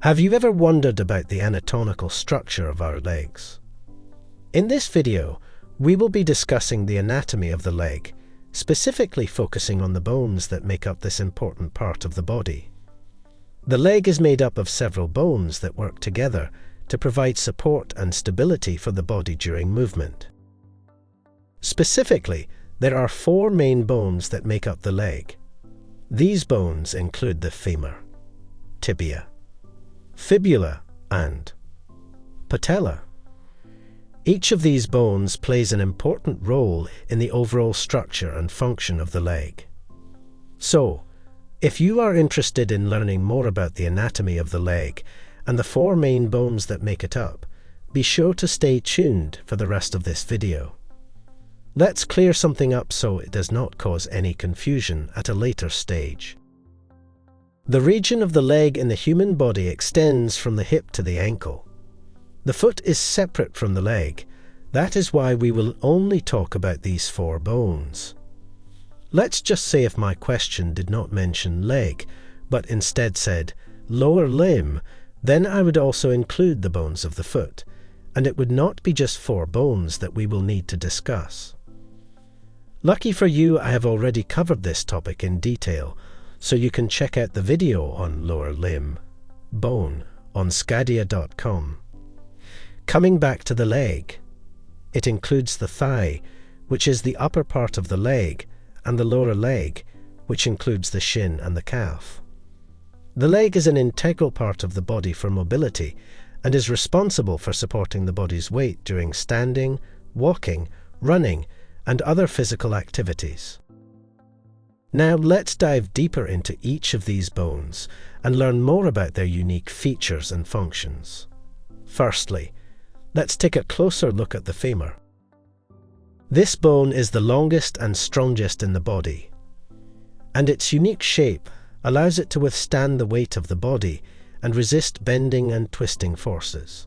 Have you ever wondered about the anatomical structure of our legs? In this video, we will be discussing the anatomy of the leg, specifically focusing on the bones that make up this important part of the body. The leg is made up of several bones that work together to provide support and stability for the body during movement. Specifically, there are four main bones that make up the leg. These bones include the femur, tibia, fibula, and patella. Each of these bones plays an important role in the overall structure and function of the leg. So, if you are interested in learning more about the anatomy of the leg and the four main bones that make it up, be sure to stay tuned for the rest of this video. Let's clear something up so it does not cause any confusion at a later stage. The region of the leg in the human body extends from the hip to the ankle. The foot is separate from the leg. That is why we will only talk about these four bones. Let's just say if my question did not mention leg, but instead said lower limb, then I would also include the bones of the foot, and it would not be just four bones that we will need to discuss. Lucky for you, I have already covered this topic in detail, so you can check out the video on lower limb, bone, on sqadia.com. Coming back to the leg, it includes the thigh, which is the upper part of the leg, and the lower leg, which includes the shin and the calf. The leg is an integral part of the body for mobility and is responsible for supporting the body's weight during standing, walking, running, and other physical activities. Now let's dive deeper into each of these bones and learn more about their unique features and functions. Firstly, let's take a closer look at the femur. This bone is the longest and strongest in the body, and its unique shape allows it to withstand the weight of the body and resist bending and twisting forces.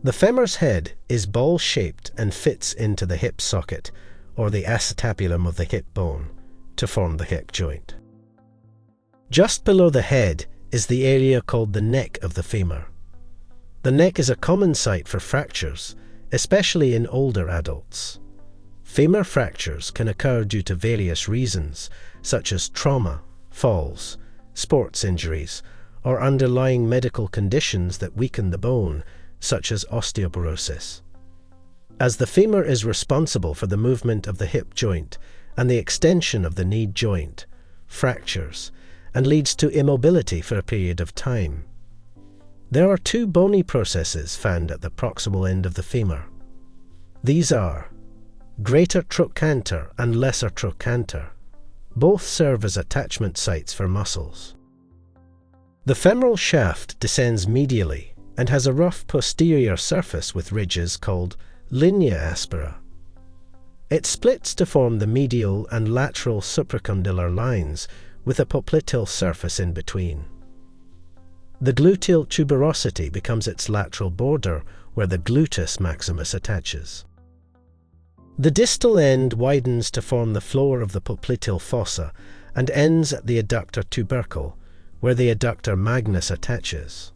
The femur's head is ball-shaped and fits into the hip socket, or the acetabulum of the hip bone, to form the hip joint. Just below the head is the area called the neck of the femur. The neck is a common site for fractures, especially in older adults. Femur fractures can occur due to various reasons, such as trauma, falls, sports injuries, or underlying medical conditions that weaken the bone, such as osteoporosis. As the femur is responsible for the movement of the hip joint and the extension of the knee joint, fractures, and leads to immobility for a period of time. There are two bony processes found at the proximal end of the femur. These are greater trochanter and lesser trochanter. Both serve as attachment sites for muscles. The femoral shaft descends medially and has a rough posterior surface with ridges called linea aspera. It splits to form the medial and lateral supracondylar lines with a popliteal surface in between. The gluteal tuberosity becomes its lateral border where the gluteus maximus attaches. The distal end widens to form the floor of the popliteal fossa and ends at the adductor tubercle, where the adductor magnus attaches.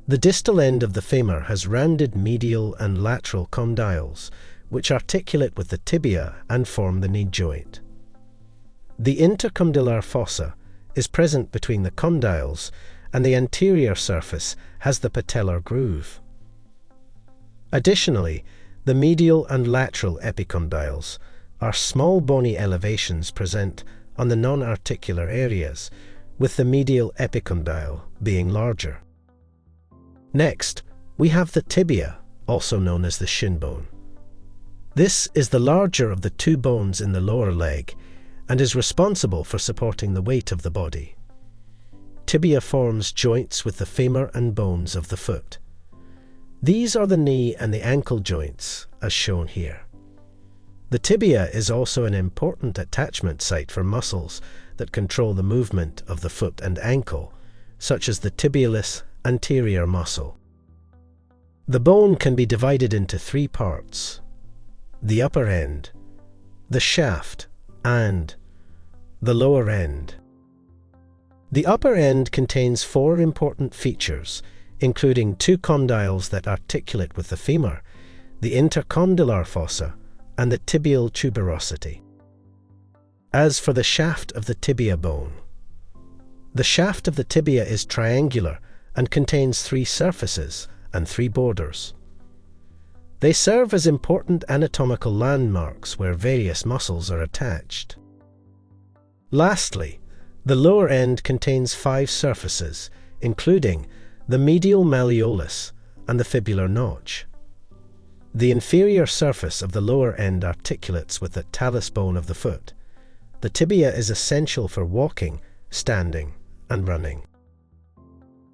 The distal end of the femur has rounded medial and lateral condyles, which articulate with the tibia and form the knee joint. The intercondylar fossa is present between the condyles, and the anterior surface has the patellar groove. Additionally, the medial and lateral epicondyles are small bony elevations present on the non-articular areas, with the medial epicondyle being larger. Next, we have the tibia, also known as the shin bone. This is the larger of the two bones in the lower leg and is responsible for supporting the weight of the body. Tibia forms joints with the femur and bones of the foot. These are the knee and the ankle joints, as shown here. The tibia is also an important attachment site for muscles that control the movement of the foot and ankle, such as the tibialis anterior muscle. The bone can be divided into three parts: the upper end, the shaft, and the lower end. The upper end contains 4 important features, including 2 condyles that articulate with the femur, the intercondylar fossa, and the tibial tuberosity. As for the shaft of the tibia bone, the shaft of the tibia is triangular and contains 3 surfaces and 3 borders. They serve as important anatomical landmarks where various muscles are attached. Lastly, the lower end contains 5 surfaces, including the medial malleolus and the fibular notch. The inferior surface of the lower end articulates with the talus bone of the foot. The tibia is essential for walking, standing, and running.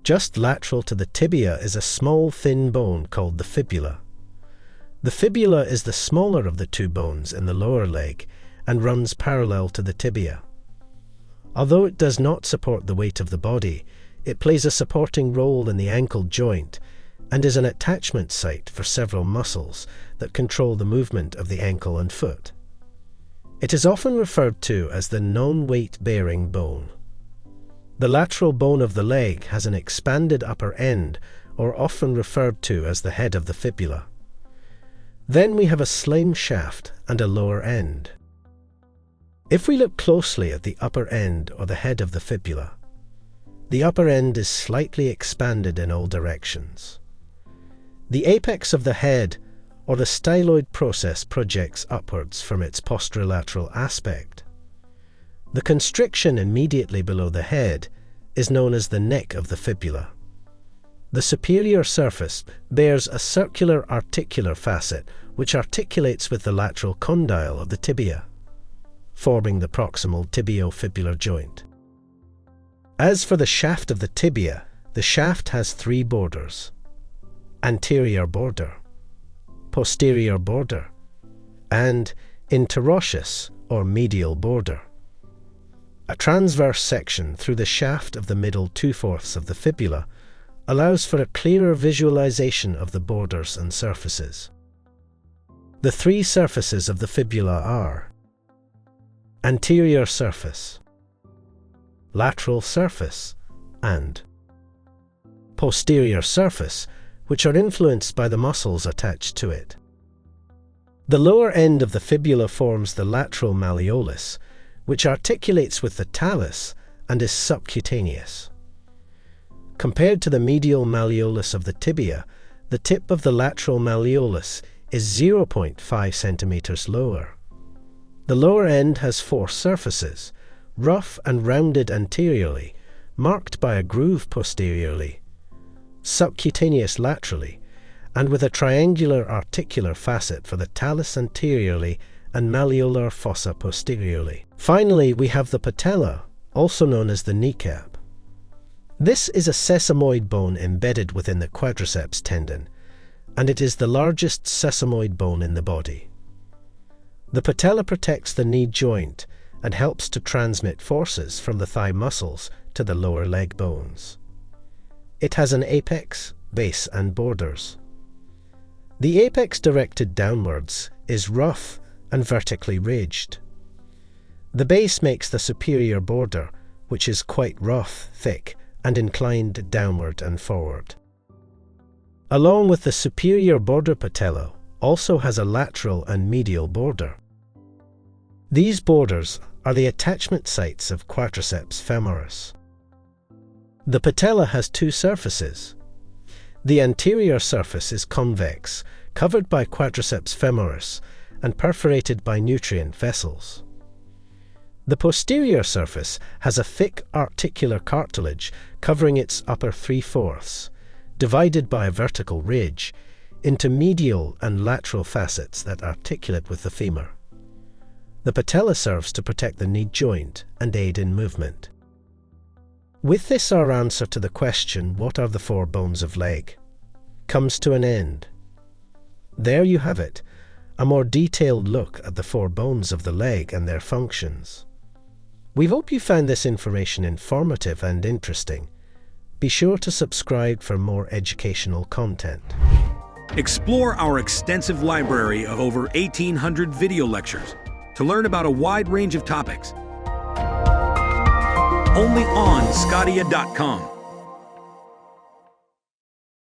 Just lateral to the tibia is a small thin bone called the fibula. The fibula is the smaller of the 2 bones in the lower leg and runs parallel to the tibia. Although it does not support the weight of the body, it plays a supporting role in the ankle joint and is an attachment site for several muscles that control the movement of the ankle and foot. It is often referred to as the non-weight-bearing bone. The lateral bone of the leg has an expanded upper end, or often referred to as the head of the fibula. Then we have a slim shaft and a lower end. If we look closely at the upper end or the head of the fibula, the upper end is slightly expanded in all directions. The apex of the head or the styloid process projects upwards from its posterolateral aspect. The constriction immediately below the head is known as the neck of the fibula. The superior surface bears a circular articular facet which articulates with the lateral condyle of the tibia, forming the proximal tibio-fibular joint. As for the shaft of the tibia, the shaft has 3 borders: anterior border, posterior border, and interosseous or medial border. A transverse section through the shaft of the middle 2/4 of the fibula allows for a clearer visualization of the borders and surfaces. The 3 surfaces of the fibula are anterior surface, lateral surface, and posterior surface, which are influenced by the muscles attached to it. The lower end of the fibula forms the lateral malleolus, which articulates with the talus and is subcutaneous. Compared to the medial malleolus of the tibia, the tip of the lateral malleolus is 0.5 centimeters lower. The lower end has 4 surfaces, rough and rounded anteriorly, marked by a groove posteriorly, subcutaneous laterally, and with a triangular articular facet for the talus anteriorly and malleolar fossa posteriorly. Finally, we have the patella, also known as the kneecap. This is a sesamoid bone embedded within the quadriceps tendon, and it is the largest sesamoid bone in the body. The patella protects the knee joint and helps to transmit forces from the thigh muscles to the lower leg bones. It has an apex, base, and borders. The apex directed downwards is rough and vertically ridged. The base makes the superior border, which is quite rough, thick, and inclined downward and forward. Along with the superior border, patella also has a lateral and medial border. These borders are the attachment sites of quadriceps femoris. The patella has 2 surfaces. The anterior surface is convex, covered by quadriceps femoris, and perforated by nutrient vessels. The posterior surface has a thick articular cartilage covering its upper 3/4, divided by a vertical ridge, into medial and lateral facets that articulate with the femur. The patella serves to protect the knee joint and aid in movement. With this, our answer to the question, what are the 4 bones of leg, comes to an end. There you have it, a more detailed look at the 4 bones of the leg and their functions. We hope you found this information informative and interesting. Be sure to subscribe for more educational content. Explore our extensive library of over 1,800 video lectures to learn about a wide range of topics. only on sqadia.com.